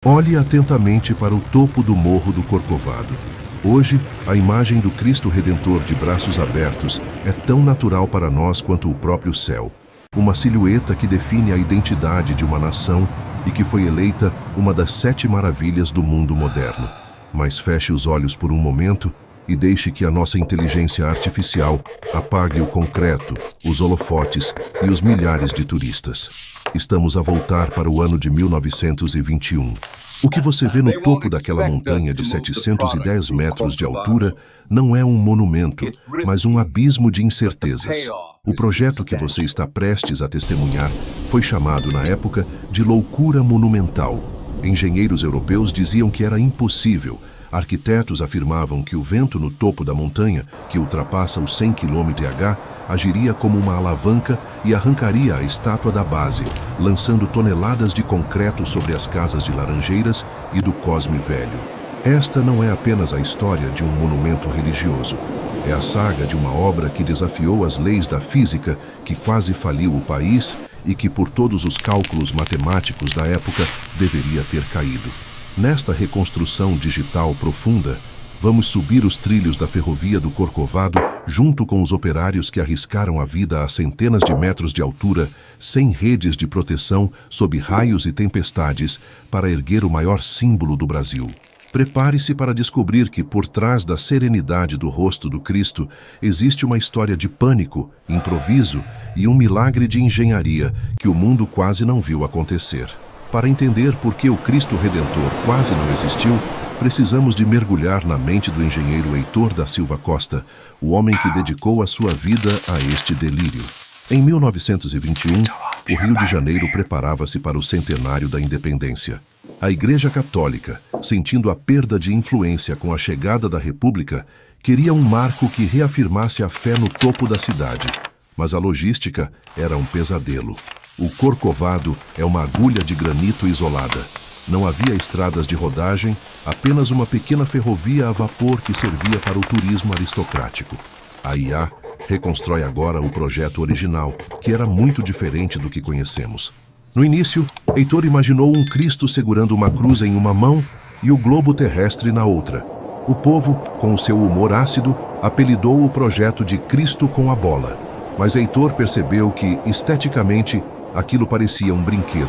Olhe atentamente para o topo do Morro do Corcovado. Hoje, a imagem do Cristo Redentor de braços abertos é tão natural para nós quanto o próprio céu. Uma silhueta que define a identidade de uma nação e que foi eleita uma das 7 maravilhas do mundo moderno. Mas feche os olhos por um momento e deixe que a nossa inteligência artificial apague o concreto, os holofotes e os milhares de turistas. Estamos a voltar para o ano de 1921. O que você vê no topo daquela montanha de 710 metros de altura não é um monumento, mas um abismo de incertezas. O projeto que você está prestes a testemunhar foi chamado na época de loucura monumental. Engenheiros europeus diziam que era impossível. Arquitetos afirmavam que o vento no topo da montanha, que ultrapassa os 100 km/h, agiria como uma alavanca e arrancaria a estátua da base, lançando toneladas de concreto sobre as casas de Laranjeiras e do Cosme Velho. Esta não é apenas a história de um monumento religioso. É a saga de uma obra que desafiou as leis da física, que quase faliu o país e que, por todos os cálculos matemáticos da época, deveria ter caído. Nesta reconstrução digital profunda, vamos subir os trilhos da ferrovia do Corcovado junto com os operários que arriscaram a vida a centenas de metros de altura, sem redes de proteção, sob raios e tempestades, para erguer o maior símbolo do Brasil. Prepare-se para descobrir que, por trás da serenidade do rosto do Cristo, existe uma história de pânico, improviso e um milagre de engenharia que o mundo quase não viu acontecer. Para entender por que o Cristo Redentor quase não existiu, precisamos de mergulhar na mente do engenheiro Heitor da Silva Costa, o homem que dedicou a sua vida a este delírio. Em 1921, o Rio de Janeiro preparava-se para o centenário da independência. A Igreja Católica, sentindo a perda de influência com a chegada da República, queria um marco que reafirmasse a fé no topo da cidade. Mas a logística era um pesadelo. O Corcovado é uma agulha de granito isolada. Não havia estradas de rodagem, apenas uma pequena ferrovia a vapor que servia para o turismo aristocrático. A IA reconstrói agora o projeto original, que era muito diferente do que conhecemos. No início, Heitor imaginou um Cristo segurando uma cruz em uma mão e o globo terrestre na outra. O povo, com o seu humor ácido, apelidou o projeto de Cristo com a bola. Mas Heitor percebeu que, esteticamente, aquilo parecia um brinquedo.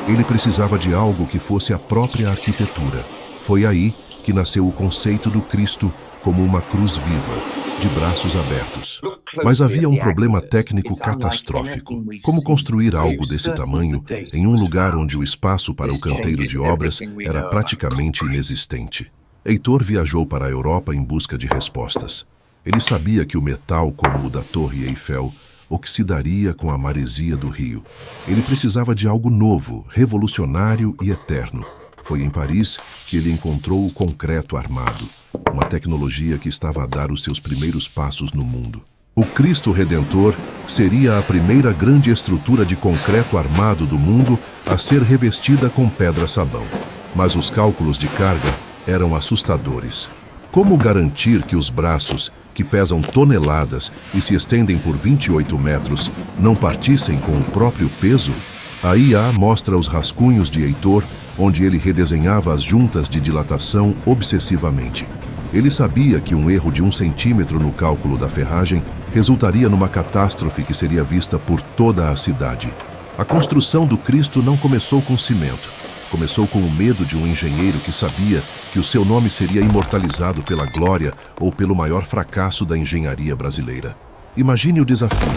Ele precisava de algo que fosse a própria arquitetura. Foi aí que nasceu o conceito do Cristo como uma cruz viva, de braços abertos. Mas havia um problema técnico catastrófico. Como construir algo desse tamanho em um lugar onde o espaço para o canteiro de obras era praticamente inexistente? Heitor viajou para a Europa em busca de respostas. Ele sabia que o metal, como o da Torre Eiffel, oxidaria com a maresia do rio. Ele precisava de algo novo, revolucionário e eterno. Foi em Paris que ele encontrou o concreto armado, uma tecnologia que estava a dar os seus primeiros passos no mundo. O Cristo Redentor seria a primeira grande estrutura de concreto armado do mundo a ser revestida com pedra-sabão. Mas os cálculos de carga eram assustadores. Como garantir que os braços, que pesam toneladas e se estendem por 28 metros, não partissem com o próprio peso? A IA mostra os rascunhos de Heitor, onde ele redesenhava as juntas de dilatação obsessivamente. Ele sabia que um erro de 1 centímetro no cálculo da ferragem resultaria numa catástrofe que seria vista por toda a cidade. A construção do Cristo não começou com cimento. Começou com o medo de um engenheiro que sabia que o seu nome seria imortalizado pela glória ou pelo maior fracasso da engenharia brasileira. Imagine o desafio.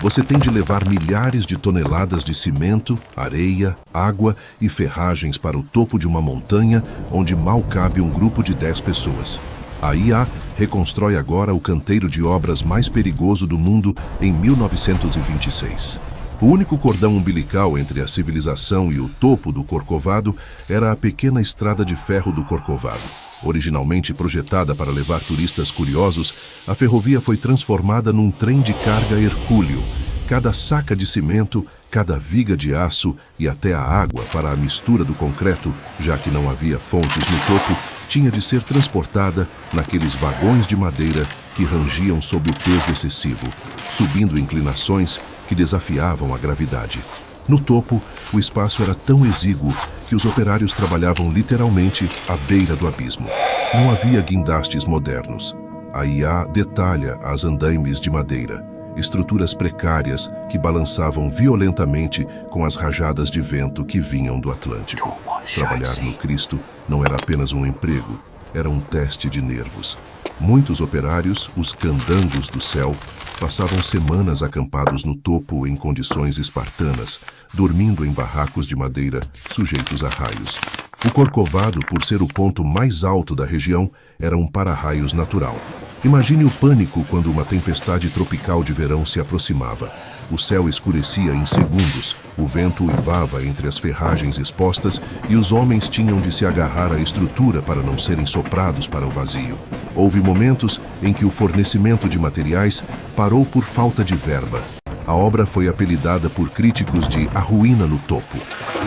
Você tem de levar milhares de toneladas de cimento, areia, água e ferragens para o topo de uma montanha onde mal cabe um grupo de 10 pessoas. A IA reconstrói agora o canteiro de obras mais perigoso do mundo em 1926. O único cordão umbilical entre a civilização e o topo do Corcovado era a pequena estrada de ferro do Corcovado. Originalmente projetada para levar turistas curiosos, a ferrovia foi transformada num trem de carga hercúleo. Cada saca de cimento, cada viga de aço e até a água para a mistura do concreto, já que não havia fontes no topo, tinha de ser transportada naqueles vagões de madeira que rangiam sob o peso excessivo, subindo inclinações que desafiavam a gravidade. No topo, o espaço era tão exíguo que que os operários trabalhavam literalmente à beira do abismo. Não havia guindastes modernos. A IA detalha as andaimes de madeira, estruturas precárias que balançavam violentamente com as rajadas de vento que vinham do Atlântico. Trabalhar no Cristo não era apenas um emprego, era um teste de nervos. Muitos operários, os candangos do céu, passavam semanas acampados no topo em condições espartanas, dormindo em barracos de madeira sujeitos a raios. O Corcovado, por ser o ponto mais alto da região, era um para-raios natural. Imagine o pânico quando uma tempestade tropical de verão se aproximava. O céu escurecia em segundos, o vento uivava entre as ferragens expostas e os homens tinham de se agarrar à estrutura para não serem soprados para o vazio. Houve momentos em que o fornecimento de materiais parou por falta de verba. A obra foi apelidada por críticos de A Ruína no Topo,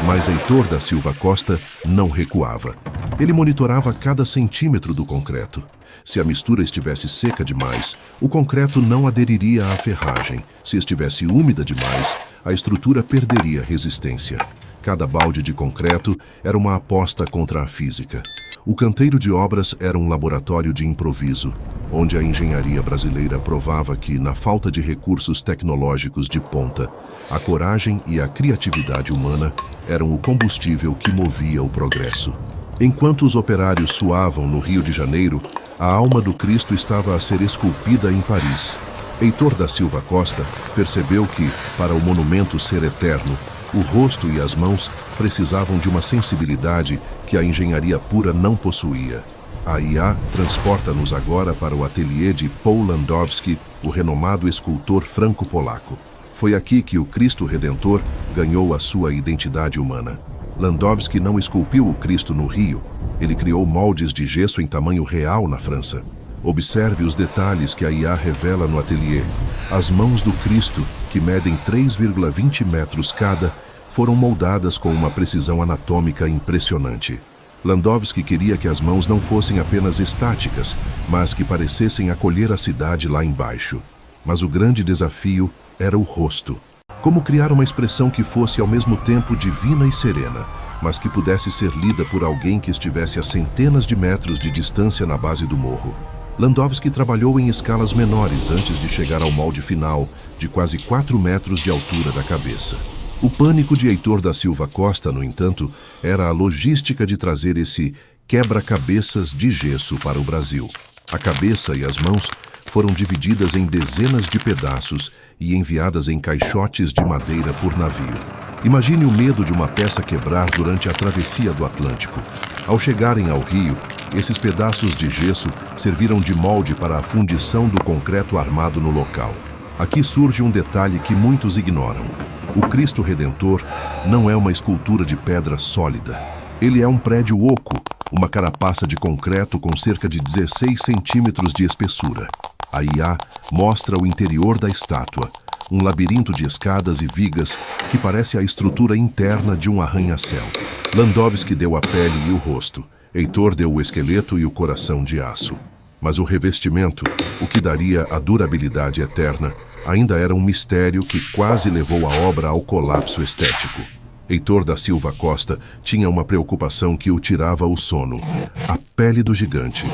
mas Heitor da Silva Costa não recuava. Ele monitorava cada centímetro do concreto. Se a mistura estivesse seca demais, o concreto não aderiria à ferragem. Se estivesse úmida demais, a estrutura perderia resistência. Cada balde de concreto era uma aposta contra a física. O canteiro de obras era um laboratório de improviso, onde a engenharia brasileira provava que, na falta de recursos tecnológicos de ponta, a coragem e a criatividade humana eram o combustível que movia o progresso. Enquanto os operários suavam no Rio de Janeiro, a alma do Cristo estava a ser esculpida em Paris. Heitor da Silva Costa percebeu que, para o monumento ser eterno, o rosto e as mãos precisavam de uma sensibilidade que a engenharia pura não possuía. A IA transporta-nos agora para o ateliê de Paul Landowski, o renomado escultor franco-polaco. Foi aqui que o Cristo Redentor ganhou a sua identidade humana. Landowski não esculpiu o Cristo no Rio, ele criou moldes de gesso em tamanho real na França. Observe os detalhes que a IA revela no ateliê. As mãos do Cristo, que medem 3,20 metros cada, foram moldadas com uma precisão anatômica impressionante. Landowski queria que as mãos não fossem apenas estáticas, mas que parecessem acolher a cidade lá embaixo. Mas o grande desafio era o rosto. Como criar uma expressão que fosse ao mesmo tempo divina e serena, mas que pudesse ser lida por alguém que estivesse a centenas de metros de distância na base do morro. Landowski trabalhou em escalas menores antes de chegar ao molde final, de quase 4 metros de altura da cabeça. O pânico de Heitor da Silva Costa, no entanto, era a logística de trazer esse quebra-cabeças de gesso para o Brasil. A cabeça e as mãos foram divididas em dezenas de pedaços e enviadas em caixotes de madeira por navio. Imagine o medo de uma peça quebrar durante a travessia do Atlântico. Ao chegarem ao Rio, esses pedaços de gesso serviram de molde para a fundição do concreto armado no local. Aqui surge um detalhe que muitos ignoram. O Cristo Redentor não é uma escultura de pedra sólida. Ele é um prédio oco, uma carapaça de concreto com cerca de 16 centímetros de espessura. A IA mostra o interior da estátua, um labirinto de escadas e vigas que parece a estrutura interna de um arranha-céu. Landowski deu a pele e o rosto. Heitor deu o esqueleto e o coração de aço. Mas o revestimento, o que daria a durabilidade eterna, ainda era um mistério que quase levou a obra ao colapso estético. Heitor da Silva Costa tinha uma preocupação que o tirava o sono: a pele do gigante.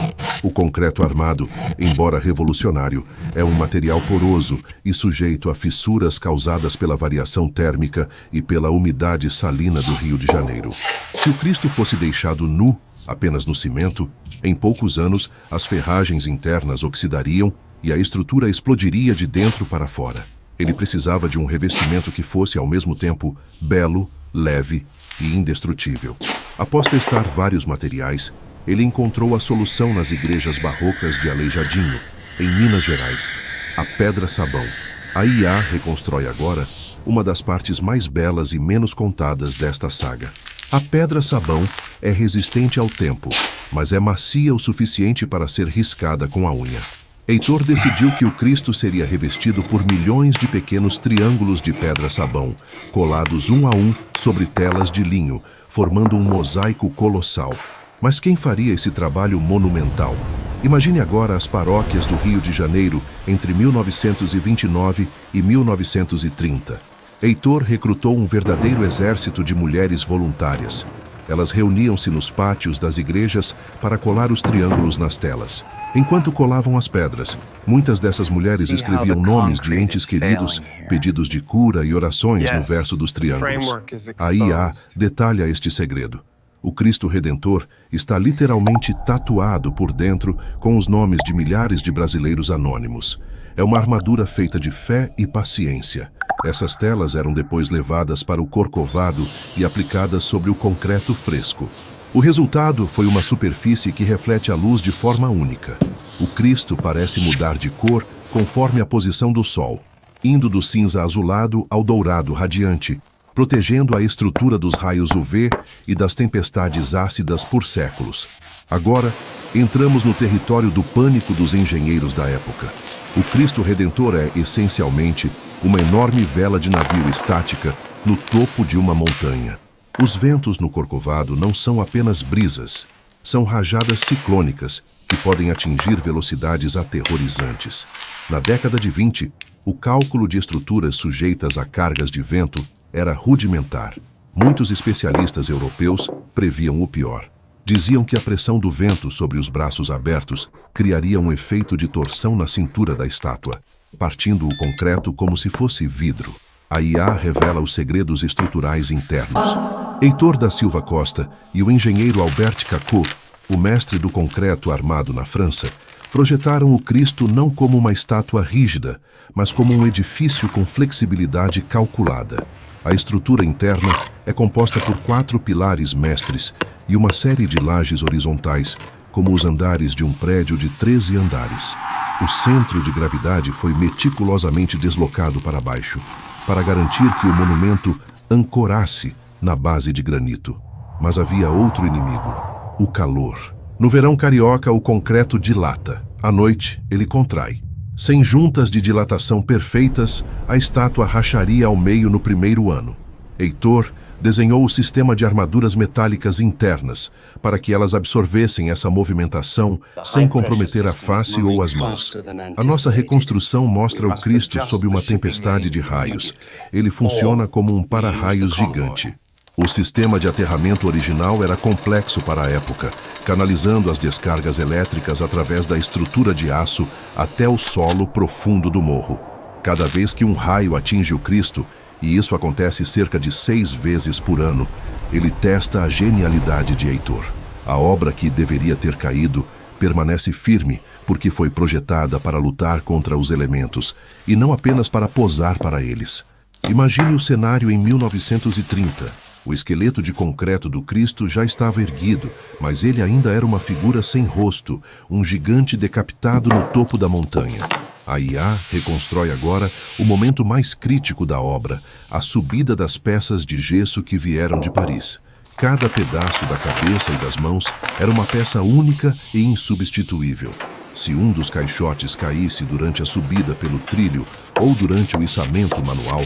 O concreto armado, embora revolucionário, é um material poroso e sujeito a fissuras causadas pela variação térmica e pela umidade salina do Rio de Janeiro. Se o Cristo fosse deixado nu, apenas no cimento, em poucos anos as ferragens internas oxidariam e a estrutura explodiria de dentro para fora. Ele precisava de um revestimento que fosse ao mesmo tempo belo, leve e indestrutível. Após testar vários materiais, ele encontrou a solução nas igrejas barrocas de Aleijadinho, em Minas Gerais: a pedra-sabão. A IA reconstrói agora uma das partes mais belas e menos contadas desta saga. A pedra-sabão é resistente ao tempo, mas é macia o suficiente para ser riscada com a unha. Heitor decidiu que o Cristo seria revestido por milhões de pequenos triângulos de pedra-sabão, colados um a um sobre telas de linho, formando um mosaico colossal. Mas quem faria esse trabalho monumental? Imagine agora as paróquias do Rio de Janeiro entre 1929 e 1930. Heitor recrutou um verdadeiro exército de mulheres voluntárias. Elas reuniam-se nos pátios das igrejas para colar os triângulos nas telas. Enquanto colavam as pedras, muitas dessas mulheres escreviam nomes de entes queridos, pedidos de cura e orações no verso dos triângulos. A IA detalha este segredo. O Cristo Redentor está literalmente tatuado por dentro com os nomes de milhares de brasileiros anônimos. É uma armadura feita de fé e paciência. Essas telas eram depois levadas para o Corcovado e aplicadas sobre o concreto fresco. O resultado foi uma superfície que reflete a luz de forma única. O Cristo parece mudar de cor conforme a posição do sol, indo do cinza azulado ao dourado radiante, protegendo a estrutura dos raios UV e das tempestades ácidas por séculos. Agora, entramos no território do pânico dos engenheiros da época. O Cristo Redentor é, essencialmente, uma enorme vela de navio estática no topo de uma montanha. Os ventos no Corcovado não são apenas brisas, são rajadas ciclônicas que podem atingir velocidades aterrorizantes. Na década de 20, o cálculo de estruturas sujeitas a cargas de vento era rudimentar. Muitos especialistas europeus previam o pior. Diziam que a pressão do vento sobre os braços abertos criaria um efeito de torção na cintura da estátua, partindo o concreto como se fosse vidro. A IA revela os segredos estruturais internos. Heitor da Silva Costa e o engenheiro Albert Cacot, o mestre do concreto armado na França, projetaram o Cristo não como uma estátua rígida, mas como um edifício com flexibilidade calculada. A estrutura interna é composta por 4 pilares mestres e uma série de lajes horizontais, como os andares de um prédio de 13 andares. O centro de gravidade foi meticulosamente deslocado para baixo, para garantir que o monumento ancorasse na base de granito. Mas havia outro inimigo: o calor. No verão carioca, o concreto dilata. À noite, ele contrai. Sem juntas de dilatação perfeitas, a estátua racharia ao meio no primeiro ano. Heitor desenhou o sistema de armaduras metálicas internas para que elas absorvessem essa movimentação sem comprometer a face ou as mãos. A nossa reconstrução mostra o Cristo sob uma tempestade de raios. Ele funciona como um para-raios gigante. O sistema de aterramento original era complexo para a época, canalizando as descargas elétricas através da estrutura de aço até o solo profundo do morro. Cada vez que um raio atinge o Cristo, e isso acontece cerca de 6 vezes por ano, ele testa a genialidade de Heitor. A obra que deveria ter caído permanece firme porque foi projetada para lutar contra os elementos e não apenas para posar para eles. Imagine o cenário em 1930. O esqueleto de concreto do Cristo já estava erguido, mas ele ainda era uma figura sem rosto, um gigante decapitado no topo da montanha. A IA reconstrói agora o momento mais crítico da obra, a subida das peças de gesso que vieram de Paris. Cada pedaço da cabeça e das mãos era uma peça única e insubstituível. Se um dos caixotes caísse durante a subida pelo trilho ou durante o içamento manual,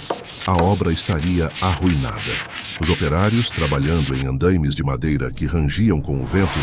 a obra estaria arruinada. Os operários, trabalhando em andaimes de madeira que rangiam com o vento,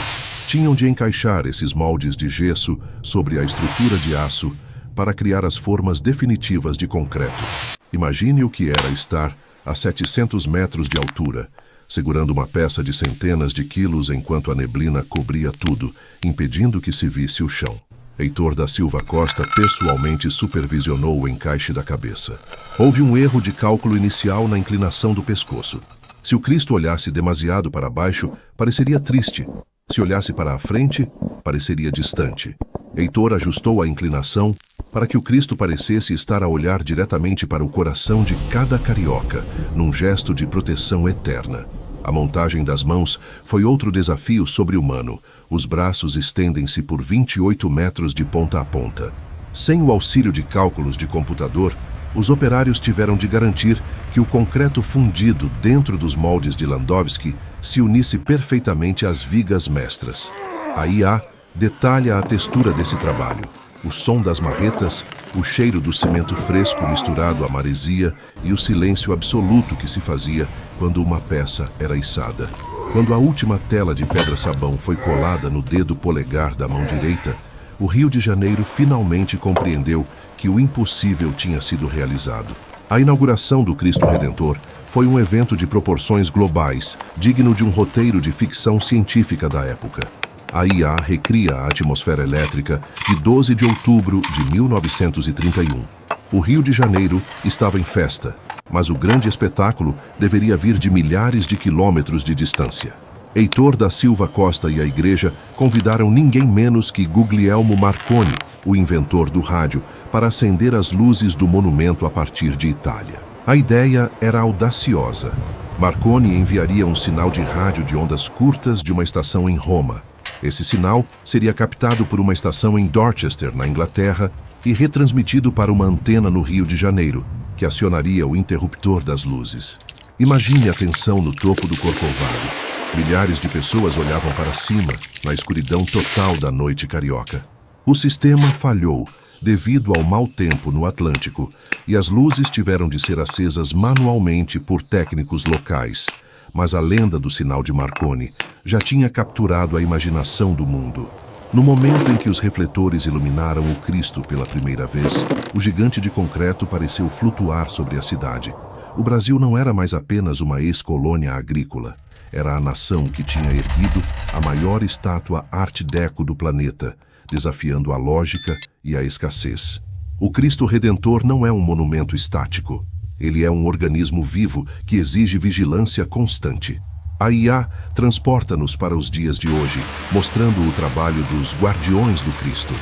tinham de encaixar esses moldes de gesso sobre a estrutura de aço para criar as formas definitivas de concreto. Imagine o que era estar a 700 metros de altura, segurando uma peça de centenas de quilos enquanto a neblina cobria tudo, impedindo que se visse o chão. Heitor da Silva Costa pessoalmente supervisionou o encaixe da cabeça. Houve um erro de cálculo inicial na inclinação do pescoço. Se o Cristo olhasse demasiado para baixo, pareceria triste. Se olhasse para a frente, pareceria distante. Heitor ajustou a inclinação para que o Cristo parecesse estar a olhar diretamente para o coração de cada carioca, num gesto de proteção eterna. A montagem das mãos foi outro desafio sobre-humano. Os braços estendem-se por 28 metros de ponta a ponta. Sem o auxílio de cálculos de computador, os operários tiveram de garantir que o concreto fundido dentro dos moldes de Landowski se unisse perfeitamente às vigas mestras. A IA detalha a textura desse trabalho, o som das marretas, o cheiro do cimento fresco misturado à maresia e o silêncio absoluto que se fazia quando uma peça era içada. Quando a última tela de pedra-sabão foi colada no dedo polegar da mão direita, o Rio de Janeiro finalmente compreendeu que o impossível tinha sido realizado. A inauguração do Cristo Redentor Foi um evento de proporções globais, digno de um roteiro de ficção científica da época. A IA recria a atmosfera elétrica de 12 de outubro de 1931. O Rio de Janeiro estava em festa, mas o grande espetáculo deveria vir de milhares de quilômetros de distância. Heitor da Silva Costa e a igreja convidaram ninguém menos que Guglielmo Marconi, o inventor do rádio, para acender as luzes do monumento a partir de Itália. A ideia era audaciosa. Marconi enviaria um sinal de rádio de ondas curtas de uma estação em Roma. Esse sinal seria captado por uma estação em Dorchester, na Inglaterra, e retransmitido para uma antena no Rio de Janeiro, que acionaria o interruptor das luzes. Imagine a tensão no topo do Corcovado. Milhares de pessoas olhavam para cima, na escuridão total da noite carioca. O sistema falhou, devido ao mau tempo no Atlântico, e as luzes tiveram de ser acesas manualmente por técnicos locais. Mas a lenda do sinal de Marconi já tinha capturado a imaginação do mundo. No momento em que os refletores iluminaram o Cristo pela primeira vez, o gigante de concreto pareceu flutuar sobre a cidade. O Brasil não era mais apenas uma ex-colônia agrícola. Era a nação que tinha erguido a maior estátua Art Deco do planeta, desafiando a lógica e a escassez. O Cristo Redentor não é um monumento estático. Ele é um organismo vivo que exige vigilância constante. A IA transporta-nos para os dias de hoje, mostrando o trabalho dos guardiões do Cristo.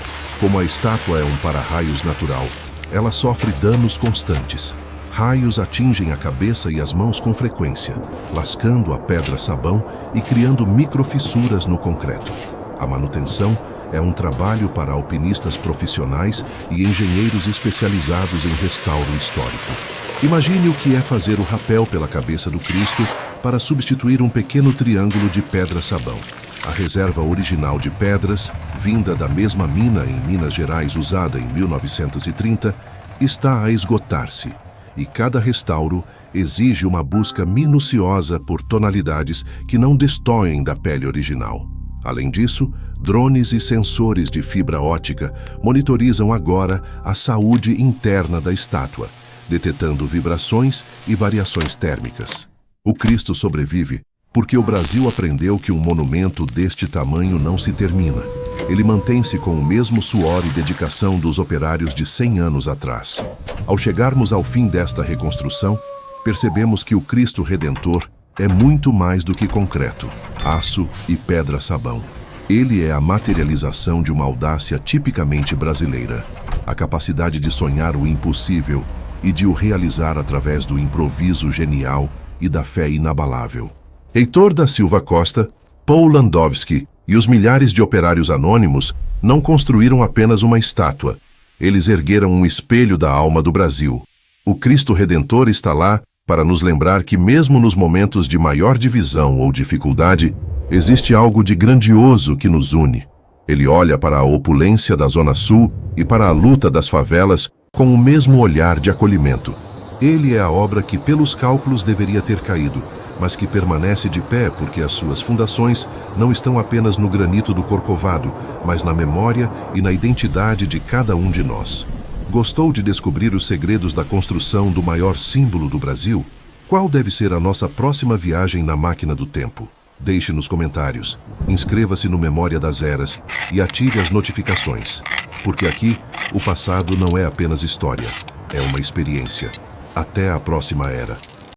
Como a estátua é um para-raios natural, ela sofre danos constantes. Raios atingem a cabeça e as mãos com frequência, lascando a pedra-sabão e criando microfissuras no concreto. A manutenção é um trabalho para alpinistas profissionais e engenheiros especializados em restauro histórico. Imagine o que é fazer o rapel pela cabeça do Cristo para substituir um pequeno triângulo de pedra-sabão. A reserva original de pedras, vinda da mesma mina em Minas Gerais usada em 1930, está a esgotar-se, e cada restauro exige uma busca minuciosa por tonalidades que não destoem da pele original. Além disso, drones e sensores de fibra ótica monitorizam agora a saúde interna da estátua, detectando vibrações e variações térmicas. O Cristo sobrevive porque o Brasil aprendeu que um monumento deste tamanho não se termina. Ele mantém-se com o mesmo suor e dedicação dos operários de 100 anos atrás. Ao chegarmos ao fim desta reconstrução, percebemos que o Cristo Redentor é muito mais do que concreto, aço e pedra-sabão. Ele é a materialização de uma audácia tipicamente brasileira, a capacidade de sonhar o impossível e de o realizar através do improviso genial e da fé inabalável. Heitor da Silva Costa, Paul Landowski e os milhares de operários anônimos não construíram apenas uma estátua. Eles ergueram um espelho da alma do Brasil. O Cristo Redentor está lá para nos lembrar que mesmo nos momentos de maior divisão ou dificuldade, existe algo de grandioso que nos une. Ele olha para a opulência da Zona Sul e para a luta das favelas com o mesmo olhar de acolhimento. Ele é a obra que pelos cálculos deveria ter caído, mas que permanece de pé porque as suas fundações não estão apenas no granito do Corcovado, mas na memória e na identidade de cada um de nós. Gostou de descobrir os segredos da construção do maior símbolo do Brasil? Qual deve ser a nossa próxima viagem na máquina do tempo? Deixe nos comentários, inscreva-se no Memória das Eras e ative as notificações, porque aqui o passado não é apenas história, é uma experiência. Até a próxima era.